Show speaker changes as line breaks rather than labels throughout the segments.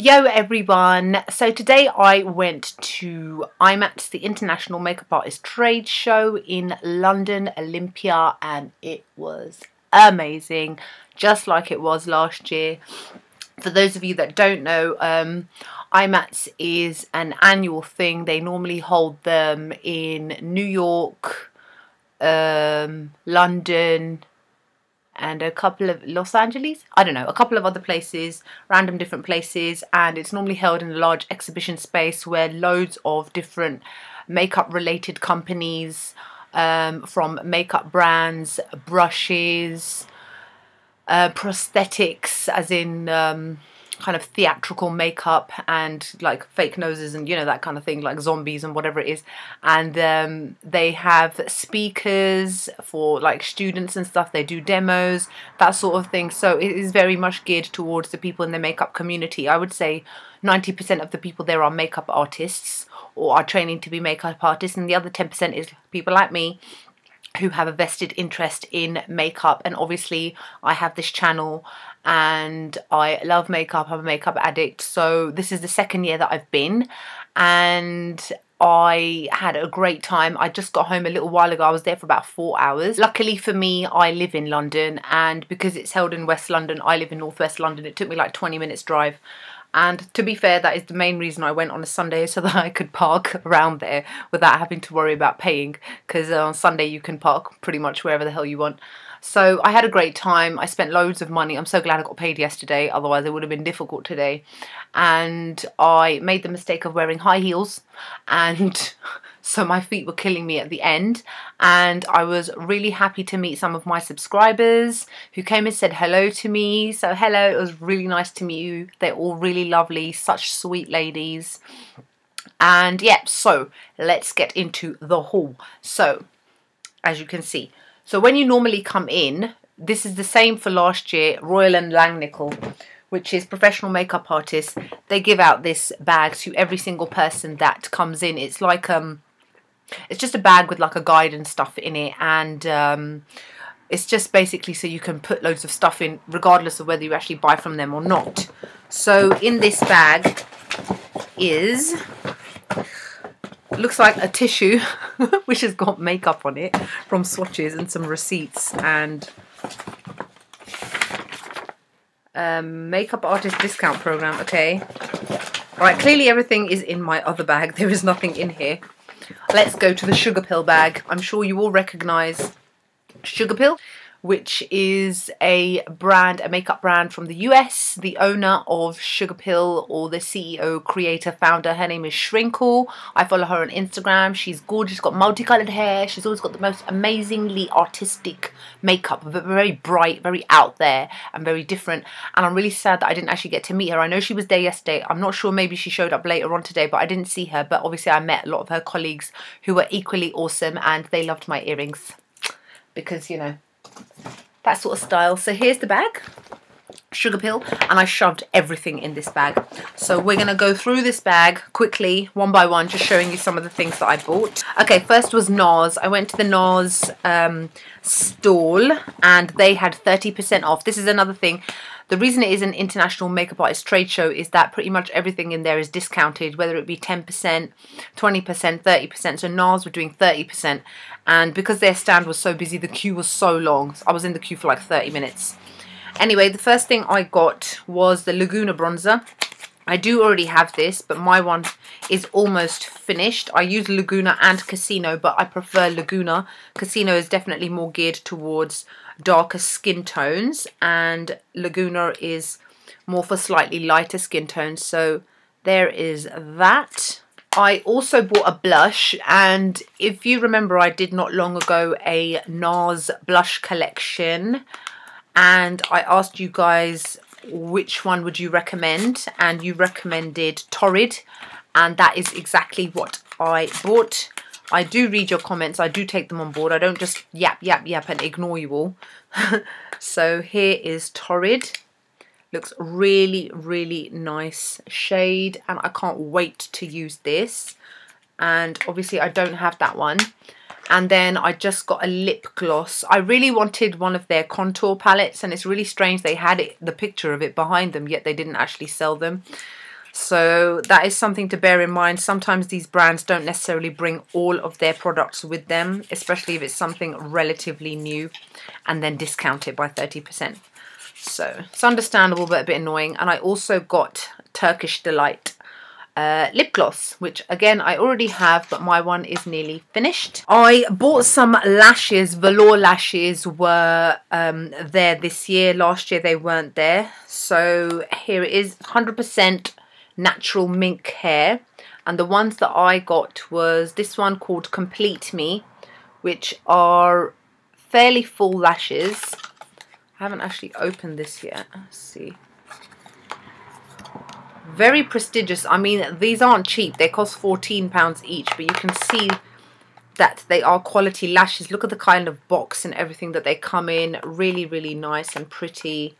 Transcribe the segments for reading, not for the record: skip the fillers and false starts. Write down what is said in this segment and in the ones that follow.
Yo everyone! So today I went to IMATS, the International Makeup Artist Trade Show in London, Olympia, and it was amazing, just like it was last year. For those of you that don't know, IMATS is an annual thing. They normally hold them in New York, London, and a couple of Los Angeles, I don't know, a couple of other places, random different places, and it's normally held in a large exhibition space where loads of different makeup related companies, from makeup brands, brushes, prosthetics, as in kind of theatrical makeup and like fake noses and that kind of thing, like zombies and whatever it is, and they have speakers for like students and stuff. They do demos, that sort of thing. So it is very much geared towards the people in the makeup community. I would say 90% of the people there are makeup artists or are training to be makeup artists, and the other 10% is people like me who have a vested interest in makeup. And obviously I have this channel and I love makeup. I'm a makeup addict, so this is the second year that I've been, and I had a great time. I just got home a little while ago. I was there for about 4 hours. Luckily for me, I live in London, and because it's held in West London, I live in Northwest London. It took me like 20 minutes drive. And to be fair, that is the main reason I went on a Sunday, so that I could park around there without having to worry about paying, because on Sunday you can park pretty much wherever the hell you want. So I had a great time. I spent loads of money. I'm so glad I got paid yesterday, otherwise it would have been difficult today. And I made the mistake of wearing high heels, and so my feet were killing me at the end. And I was really happy to meet some of my subscribers who came and said hello to me. So hello, it was really nice to meet you. They're all really lovely, such sweet ladies. And yeah, so let's get into the haul. So as you can see, so when you normally come in, this is the same for last year, Royal and Langnickel, which is professional makeup artists. They give out this bag to every single person that comes in. It's like it's just a bag with like a guide and stuff in it, and it's just basically so you can put loads of stuff in regardless of whether you actually buy from them or not. So in this bag is, looks like a tissue which has got makeup on it from swatches and some receipts, and makeup artist discount program. Okay, right, clearly everything is in my other bag. There is nothing in here. Let's go to the Sugar Pill bag. I'm sure you all recognize Sugar Pill, which is a brand, a makeup brand from the US. The owner of Sugar Pill, or the CEO, creator, founder, her name is Shrinkle. I follow her on Instagram. She's gorgeous, got multicolored hair. She's always got the most amazingly artistic makeup, but very bright, very out there, and very different. And I'm really sad that I didn't actually get to meet her. I know she was there yesterday. I'm not sure, maybe she showed up later on today, but I didn't see her. But obviously I met a lot of her colleagues who were equally awesome, and they loved my earrings because, you know, that sort of style. So here's the bag, Sugar Pill, and I shoved everything in this bag. So we're gonna go through this bag quickly, one by one, just showing you some of the things that I bought. Okay, first was NARS. I went to the NARS stall, and they had 30% off. This is another thing. The reason it is an international makeup artist trade show is that pretty much everything in there is discounted, whether it be 10%, 20%, 30%. So NARS were doing 30%. And because their stand was so busy, the queue was so long. I was in the queue for like 30 minutes. Anyway, the first thing I got was the Laguna bronzer. I do already have this, but my one is almost finished. I use Laguna and Casino, but I prefer Laguna. Casino is definitely more geared towards darker skin tones, and Laguna is more for slightly lighter skin tones. So there is that. I also bought a blush, and if you remember, I did not long ago a NARS blush collection, and I asked you guys which one would you recommend, and you recommended Torrid, and that is exactly what I bought. I do read your comments, I do take them on board. I don't just yap and ignore you all. So here is Torrid. Looks really, really nice shade, and I can't wait to use this. And obviously I don't have that one. And then I just got a lip gloss. I really wanted one of their contour palettes, and it's really strange they had it, the picture of it behind them, yet they didn't actually sell them. So that is something to bear in mind. Sometimes these brands don't necessarily bring all of their products with them, especially if it's something relatively new, and then discount it by 30%. So it's understandable but a bit annoying. And I also got Turkish Delight lip gloss, which again I already have, but my one is nearly finished. I bought some lashes. Velour lashes were there this year. Last year they weren't there. So here it is, 100% natural mink hair. And the ones that I got was this one called Complete Me, which are fairly full lashes. I haven't actually opened this yet. Let's see. Very prestigious. I mean, these aren't cheap. They cost £14 each, but you can see that they are quality lashes. Look at the kind of box and everything that they come in. Really, really nice and pretty.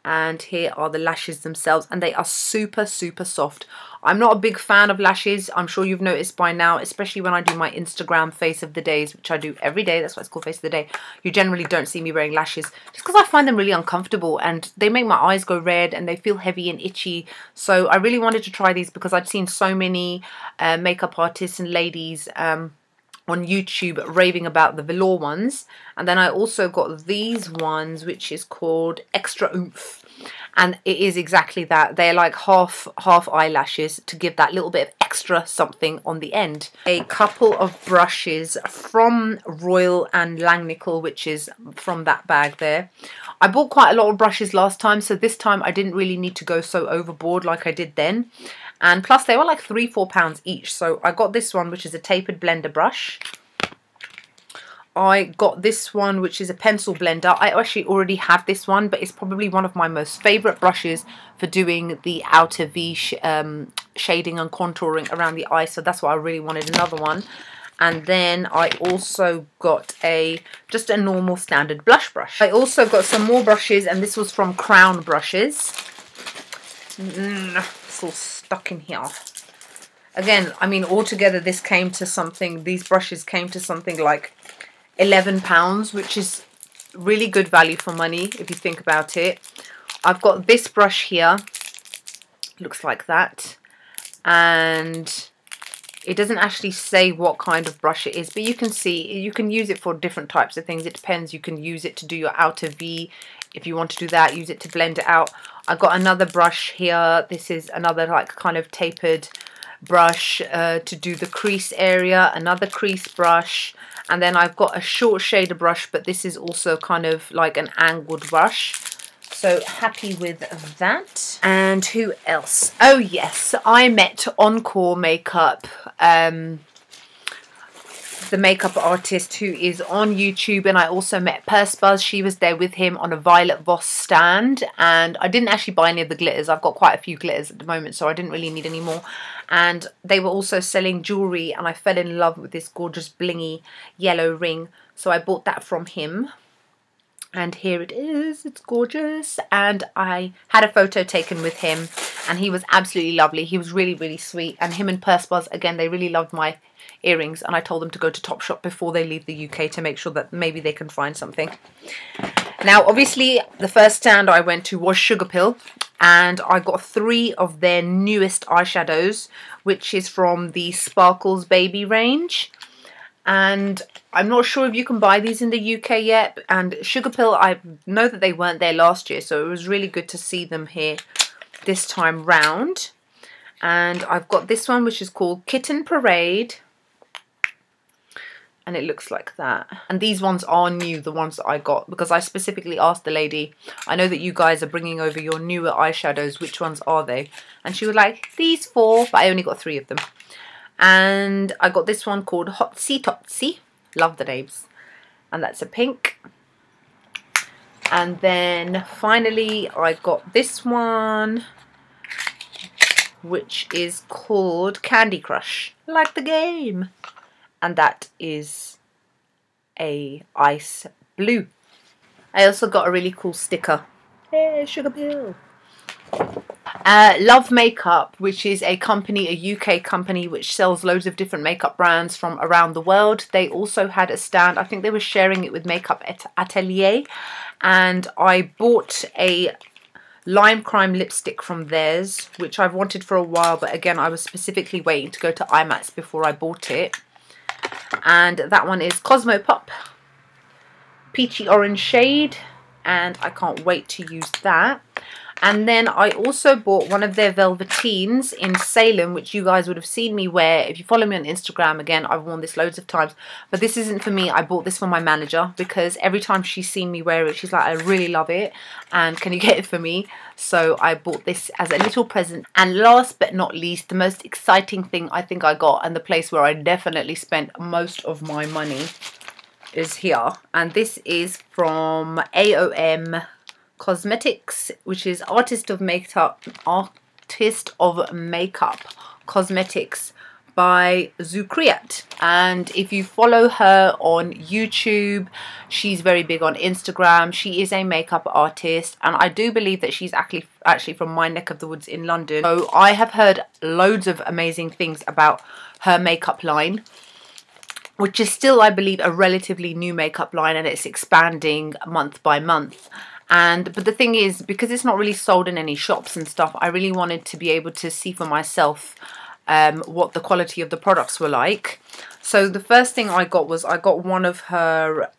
And here are the lashes themselves, and they are super, super soft. I'm not a big fan of lashes. I'm sure you've noticed by now, especially when I do my Instagram face of the days, which I do every day. That's why it's called face of the day. You generally don't see me wearing lashes just because I find them really uncomfortable, and they make my eyes go red and they feel heavy and itchy. So I really wanted to try these because I'd seen so many makeup artists and ladies on YouTube raving about the velour ones. And then I also got these ones, which is called Extra Oomph, and it is exactly that. They're like half eyelashes to give that little bit of extra something on the end. A couple of brushes from Royal and Langnickel, which is from that bag there. I bought quite a lot of brushes last time, so this time I didn't really need to go so overboard like I did then. And plus they were like £3–4 each. So I got this one, which is a tapered blender brush. I got this one, which is a pencil blender. I actually already have this one, but it's probably one of my most favourite brushes for doing the outer V shading and contouring around the eye. So that's why I really wanted another one. And then I also got just a normal standard blush brush. I also got some more brushes, and this was from Crown Brushes. It's all stuck in here. Again, I mean, altogether this came to something, these brushes came to something like £11, which is really good value for money if you think about it. I've got this brush here, looks like that, and it doesn't actually say what kind of brush it is, but you can see you can use it for different types of things. It depends. You can use it to do your outer V if you want to do that. Use it to blend it out. I've got another brush here. This is another like kind of tapered brush to do the crease area. Another crease brush. And then I've got a short shader brush, but this is also kind of like an angled brush. So happy with that. And who else? Oh yes, I met Encore Makeup, the makeup artist who is on YouTube, and I also met Purse Buzz. She was there with him on a Violet Voss stand, and I didn't actually buy any of the glitters. I've got quite a few glitters at the moment, so I didn't really need any more. And they were also selling jewellery, and I fell in love with this gorgeous blingy yellow ring, so I bought that from him. And here it is, it's gorgeous. And I had a photo taken with him, and he was absolutely lovely. He was really, really sweet. And him and Purse Buzz, again, they really loved my earrings, and I told them to go to Topshop before they leave the UK to make sure that maybe they can find something. Now, obviously, the first stand I went to was Sugarpill, and I got 3 of their newest eyeshadows, which is from the Sparkles Baby range. And I'm not sure if you can buy these in the UK yet. And Sugarpill, I know that they weren't there last year, so it was really good to see them here this time round. And I've got this one, which is called Kitten Parade. And it looks like that. And these ones are new, the ones that I got, because I specifically asked the lady, I know that you guys are bringing over your newer eyeshadows, which ones are they? And she was like, these 4, but I only got 3 of them. And I got this one called Hotsy Totsy. Love the names. And that's a pink. And then finally I got this one, which is called Candy Crush, like the game. And that is a ice blue. I also got a really cool sticker. Hey, Sugarpill. Love Makeup, which is a company, a UK company, which sells loads of different makeup brands from around the world. They also had a stand. I think they were sharing it with Makeup Atelier. And I bought a Lime Crime lipstick from theirs, which I've wanted for a while, but again, I was specifically waiting to go to IMATS before I bought it. And that one is Cosmo Pop Peachy Orange shade, and I can't wait to use that. And then I also bought one of their Velveteens in Salem, which you guys would have seen me wear. If you follow me on Instagram, again, I've worn this loads of times. But this isn't for me. I bought this for my manager because every time she's seen me wear it, she's like, I really love it. And can you get it for me? So I bought this as a little present. And last but not least, the most exciting thing I think I got, and the place where I definitely spent most of my money, is here. And this is from AOM Cosmetics, which is Artist of Makeup Cosmetics by Zukriat. And if you follow her on YouTube, she's very big on Instagram. She is a makeup artist, and I do believe that she's actually from my neck of the woods in London. So I have heard loads of amazing things about her makeup line, which is still, I believe, a relatively new makeup line, and it's expanding month by month. But the thing is, because it's not really sold in any shops and stuff, I really wanted to be able to see for myself what the quality of the products were like. So the first thing I got was, I got one of her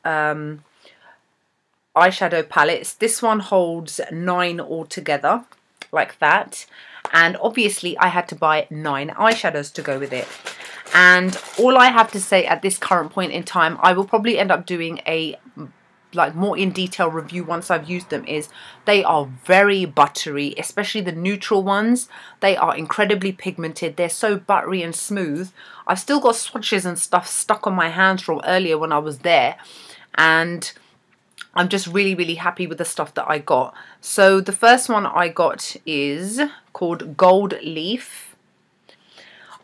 eyeshadow palettes. This one holds 9 altogether, like that. And obviously I had to buy 9 eyeshadows to go with it. And all I have to say at this current point in time, I will probably end up doing a more in detail review once I've used them, is they are very buttery, especially the neutral ones. They are incredibly pigmented. They're so buttery and smooth. I've still got swatches and stuff stuck on my hands from earlier when I was there, and I'm just really happy with the stuff that I got. So the first one I got is called Gold Leaf.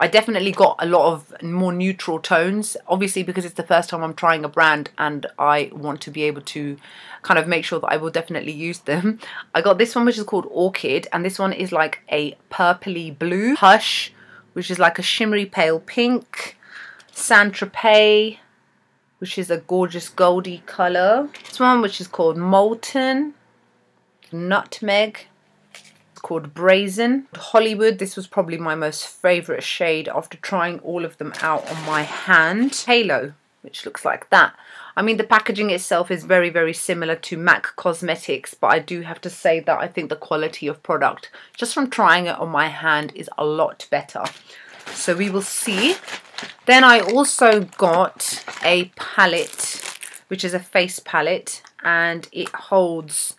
I definitely got a lot of more neutral tones, obviously because it's the first time I'm trying a brand and I want to be able to kind of make sure that I will definitely use them. I got this one, which is called Orchid, and this one is like a purpley blue. Hush, which is like a shimmery pale pink. Saint Tropez, which is a gorgeous goldy colour. This one, which is called Molten. Nutmeg, called Brazen. Hollywood, this was probably my most favourite shade after trying all of them out on my hand. Halo, which looks like that. I mean, the packaging itself is very similar to MAC Cosmetics, but I do have to say that I think the quality of product, just from trying it on my hand, is a lot better. So we will see. Then I also got a palette, which is a face palette, and it holds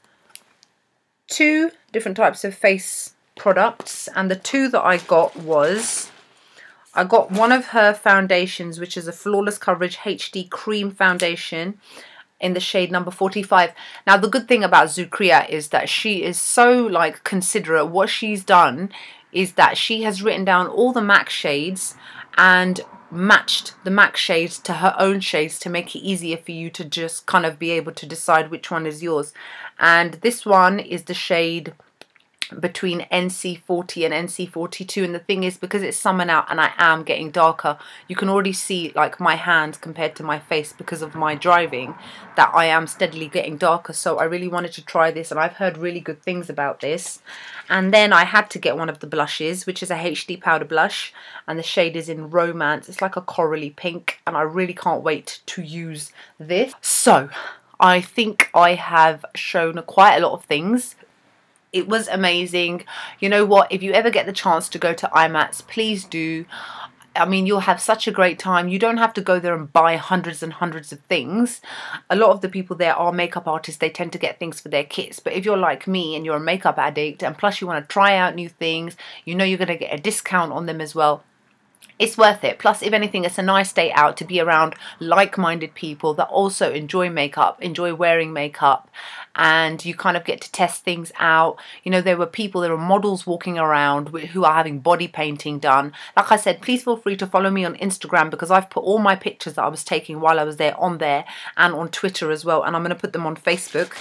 2 different types of face products. And the 2 that I got was, I got one of her foundations, which is a Flawless Coverage HD Cream Foundation in the shade number 45. Now the good thing about Zukriat is that she is so considerate. What she's done is that she has written down all the MAC shades and matched the MAC shades to her own shades to make it easier for you to just kind of be able to decide which one is yours. And this one is the shade between NC40 and NC42, and the thing is, because it's summer now and I am getting darker, you can already see my hands compared to my face because of my driving, that I am steadily getting darker. So I really wanted to try this, and I've heard really good things about this. And then I had to get one of the blushes, which is a HD powder blush, and the shade is in Romance. It's like a corally pink, and I really can't wait to use this. So I think I have shown quite a lot of things. It was amazing. You know what? If you ever get the chance to go to IMATS, please do. I mean, you'll have such a great time. You don't have to go there and buy hundreds and hundreds of things. A lot of the people there are makeup artists. They tend to get things for their kits. But if you're like me and you're a makeup addict, and plus you want to try out new things, you know you're going to get a discount on them as well, it's worth it. Plus, if anything, it's a nice day out to be around like-minded people that also enjoy makeup, enjoy wearing makeup, and you kind of get to test things out. You know, there were models walking around who are having body painting done. Like I said, please feel free to follow me on Instagram, because I've put all my pictures that I was taking while I was there on there, and on Twitter as well, and I'm going to put them on Facebook.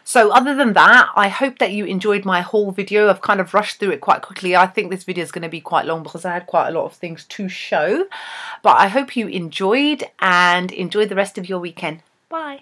So other than that, I hope that you enjoyed my haul video. I've kind of rushed through it quite quickly. I think this video is going to be quite long because I had quite a lot of things to show. But I hope you enjoyed, and enjoy the rest of your weekend. Bye.